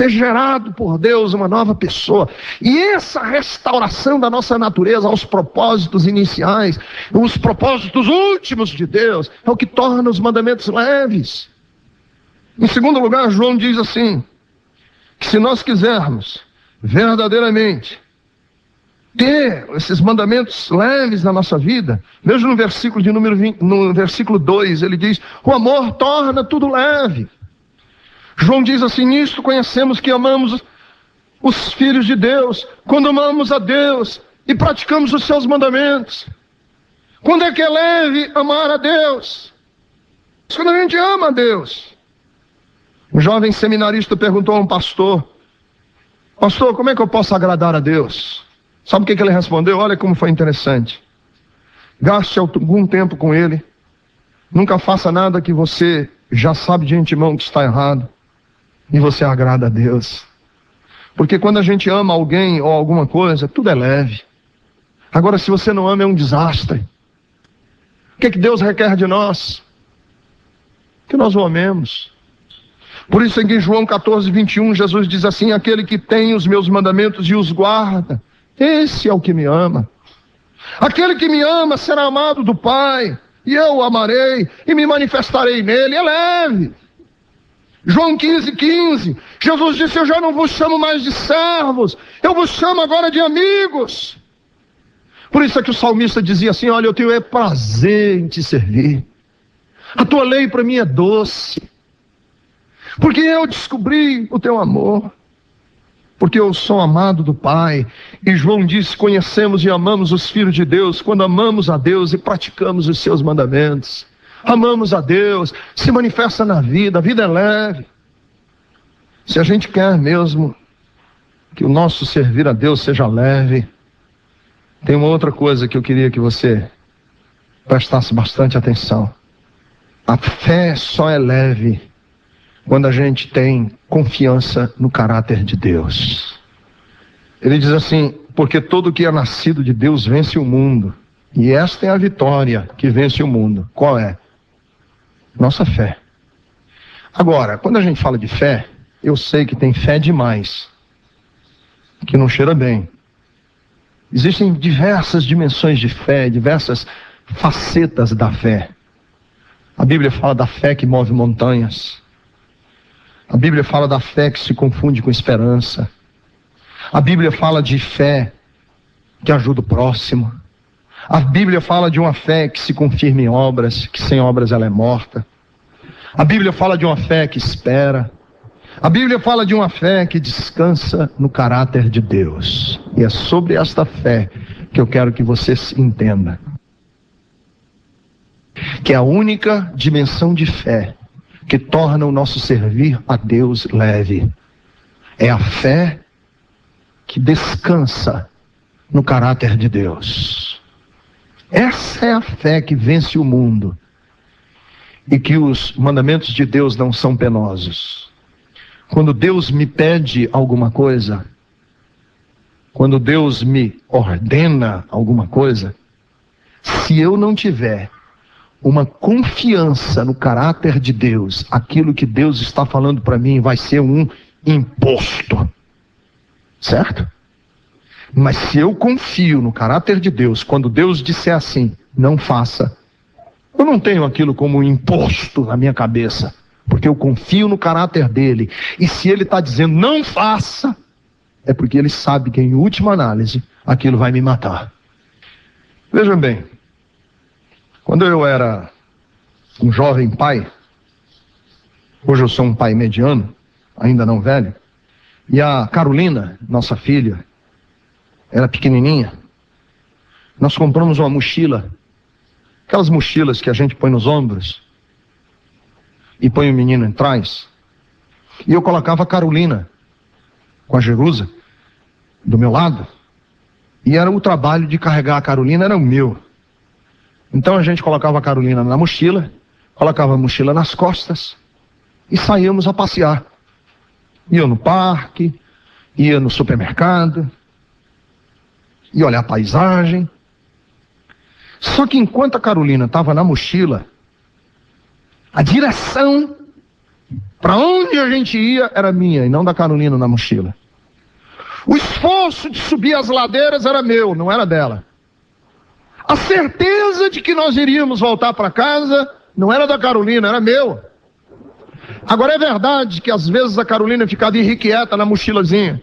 ser gerado por Deus uma nova pessoa. E essa restauração da nossa natureza aos propósitos iniciais, os propósitos últimos de Deus, é o que torna os mandamentos leves. Em segundo lugar, João diz assim, que se nós quisermos verdadeiramente ter esses mandamentos leves na nossa vida, veja no versículo de número 20, no versículo 2, ele diz, o amor torna tudo leve. João diz assim, nisto conhecemos que amamos os filhos de Deus, quando amamos a Deus e praticamos os seus mandamentos. Quando é que é leve amar a Deus? Quando a gente ama a Deus. Um jovem seminarista perguntou a um pastor, pastor, como é que eu posso agradar a Deus? Sabe o que ele respondeu? Olha como foi interessante. Gaste algum tempo com Ele. Nunca faça nada que você já sabe de antemão que está errado. E você agrada a Deus. Porque quando a gente ama alguém ou alguma coisa, tudo é leve. Agora, se você não ama, é um desastre. O que Deus requer de nós? Que nós o amemos. Por isso, em João 14, 21, Jesus diz assim, aquele que tem os meus mandamentos e os guarda, esse é o que me ama. Aquele que me ama será amado do Pai, e eu o amarei, e me manifestarei nele. É leve. João 15, 15, Jesus disse, eu já não vos chamo mais de servos, eu vos chamo agora de amigos. Por isso é que o salmista dizia assim, olha, eu tenho prazer em te servir. A tua lei para mim é doce. Porque eu descobri o teu amor. Porque eu sou amado do Pai. E João disse, conhecemos e amamos os filhos de Deus, quando amamos a Deus e praticamos os seus mandamentos. Amamos a Deus, se manifesta na vida, a vida é leve. Se a gente quer mesmo que o nosso servir a Deus seja leve, tem uma outra coisa que eu queria que você prestasse bastante atenção. A fé só é leve quando a gente tem confiança no caráter de Deus. Ele diz assim, porque todo que é nascido de Deus vence o mundo. E esta é a vitória que vence o mundo. Qual é? Nossa fé. Agora, quando a gente fala de fé, eu sei que tem fé demais, que não cheira bem. Existem diversas dimensões de fé, diversas facetas da fé. A Bíblia fala da fé que move montanhas. A Bíblia fala da fé que se confunde com esperança. A Bíblia fala de fé que ajuda o próximo. A Bíblia fala de uma fé que se confirma em obras, que sem obras ela é morta. A Bíblia fala de uma fé que espera. A Bíblia fala de uma fé que descansa no caráter de Deus. E é sobre esta fé que eu quero que você entenda. Que é a única dimensão de fé que torna o nosso servir a Deus leve. É a fé que descansa no caráter de Deus. Essa é a fé que vence o mundo. E que os mandamentos de Deus não são penosos. Quando Deus me pede alguma coisa, quando Deus me ordena alguma coisa, se eu não tiver uma confiança no caráter de Deus, aquilo que Deus está falando para mim vai ser um imposto. Certo? Mas se eu confio no caráter de Deus, quando Deus disser assim, não faça, eu não tenho aquilo como um imposto na minha cabeça, porque eu confio no caráter dele. E se ele está dizendo não faça, é porque ele sabe que em última análise, aquilo vai me matar. Vejam bem, quando eu era um jovem pai, hoje eu sou um pai mediano, ainda não velho, e a Carolina, nossa filha, era pequenininha, nós compramos uma mochila, aquelas mochilas que a gente põe nos ombros, e põe o menino em trás, e eu colocava a Carolina, com a Jerusa, do meu lado, e era o trabalho de carregar a Carolina, era o meu. Então a gente colocava a Carolina na mochila, colocava a mochila nas costas e saíamos a passear. Ia no parque, ia no supermercado, ia olhar a paisagem. Só que enquanto a Carolina estava na mochila, a direção Para onde a gente ia era minha e não da Carolina na mochila. O esforço de subir as ladeiras era meu, não era dela. A certeza de que nós iríamos voltar para casa não era da Carolina, era meu. Agora é verdade que às vezes a Carolina ficava irrequieta na mochilazinha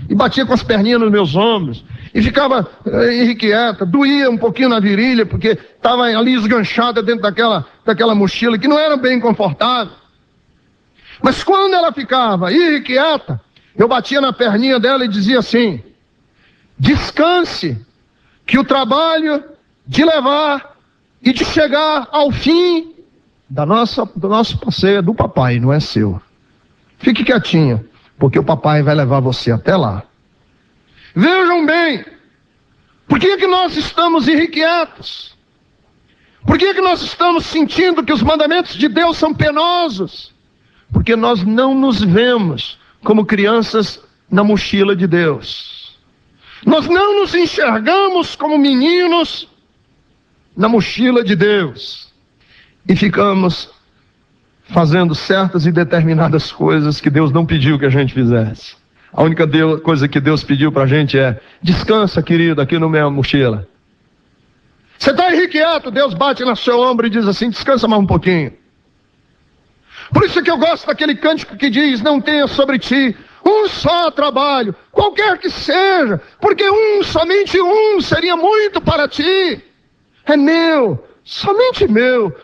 e batia com as perninhas nos meus ombros e ficava irrequieta, doía um pouquinho na virilha porque estava ali esganchada dentro daquela mochila que não era bem confortável. Mas quando ela ficava irrequieta, eu batia na perninha dela e dizia assim: descanse, que o trabalho de levar e de chegar ao fim do nosso passeio é do papai, não é seu. Fique quietinha, porque o papai vai levar você até lá. Vejam bem, por que que nós estamos irrequietos? Por que que nós estamos sentindo que os mandamentos de Deus são penosos? Porque nós não nos vemos como crianças na mochila de Deus. Nós não nos enxergamos como meninos na mochila de Deus. E ficamos fazendo certas e determinadas coisas que Deus não pediu que a gente fizesse. A única coisa que Deus pediu para a gente é: descansa, querido, aqui na minha mochila. Você está irrequieto, Deus bate no seu ombro e diz assim: descansa mais um pouquinho. Por isso que eu gosto daquele cântico que diz: não tenha sobre ti um só trabalho, qualquer que seja, porque somente um seria muito para ti. É meu, somente meu,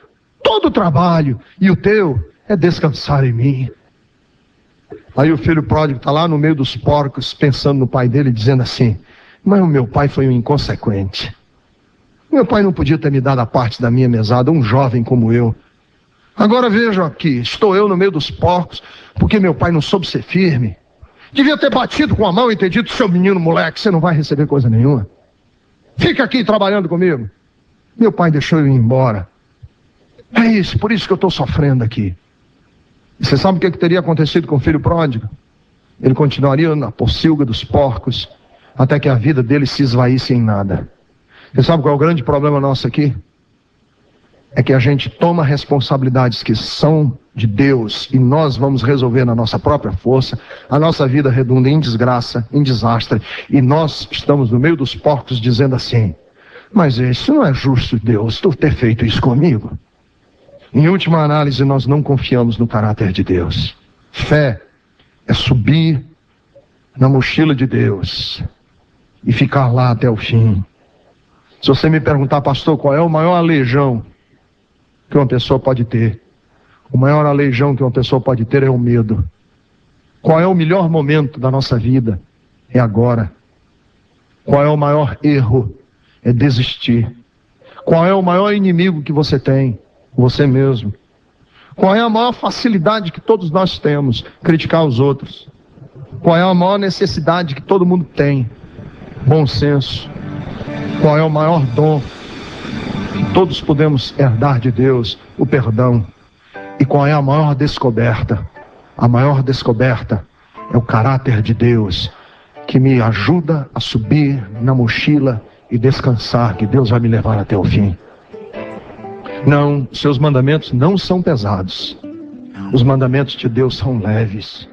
todo o trabalho, e o teu é descansar em mim. Aí o filho pródigo está lá no meio dos porcos, pensando no pai dele, dizendo assim: mas o meu pai foi um inconsequente. Meu pai não podia ter me dado a parte da minha mesada, um jovem como eu. Agora vejam aqui, estou eu no meio dos porcos, porque meu pai não soube ser firme. Devia ter batido com a mão e ter dito: seu menino moleque, você não vai receber coisa nenhuma. Fica aqui trabalhando comigo. Meu pai deixou eu ir embora. É isso, por isso que eu estou sofrendo aqui. E você sabe o que teria acontecido com o filho pródigo? Ele continuaria na pocilga dos porcos, até que a vida dele se esvaísse em nada. Você sabe qual é o grande problema nosso aqui? É que a gente toma responsabilidades que são de Deus e nós vamos resolver na nossa própria força. A nossa vida redunda em desgraça, em desastre, e nós estamos no meio dos porcos dizendo assim: mas isso não é justo, Deus, tu ter feito isso comigo. Em última análise, nós não confiamos no caráter de Deus. Fé é subir na mochila de Deus e ficar lá até o fim. Se você me perguntar: pastor, qual é o maior aleijão que uma pessoa pode ter? O maior aleijão que uma pessoa pode ter é o medo. Qual é o melhor momento da nossa vida? É agora. Qual é o maior erro? É desistir. Qual é o maior inimigo que você tem? Você mesmo. Qual é a maior facilidade que todos nós temos? Criticar os outros. Qual é a maior necessidade que todo mundo tem? Bom senso. Qual é o maior dom que todos podemos herdar de Deus? O perdão. E qual é a maior descoberta? A maior descoberta é o caráter de Deus, que me ajuda a subir na mochila e descansar, que Deus vai me levar até o fim. Não, seus mandamentos não são pesados. Os mandamentos de Deus são leves.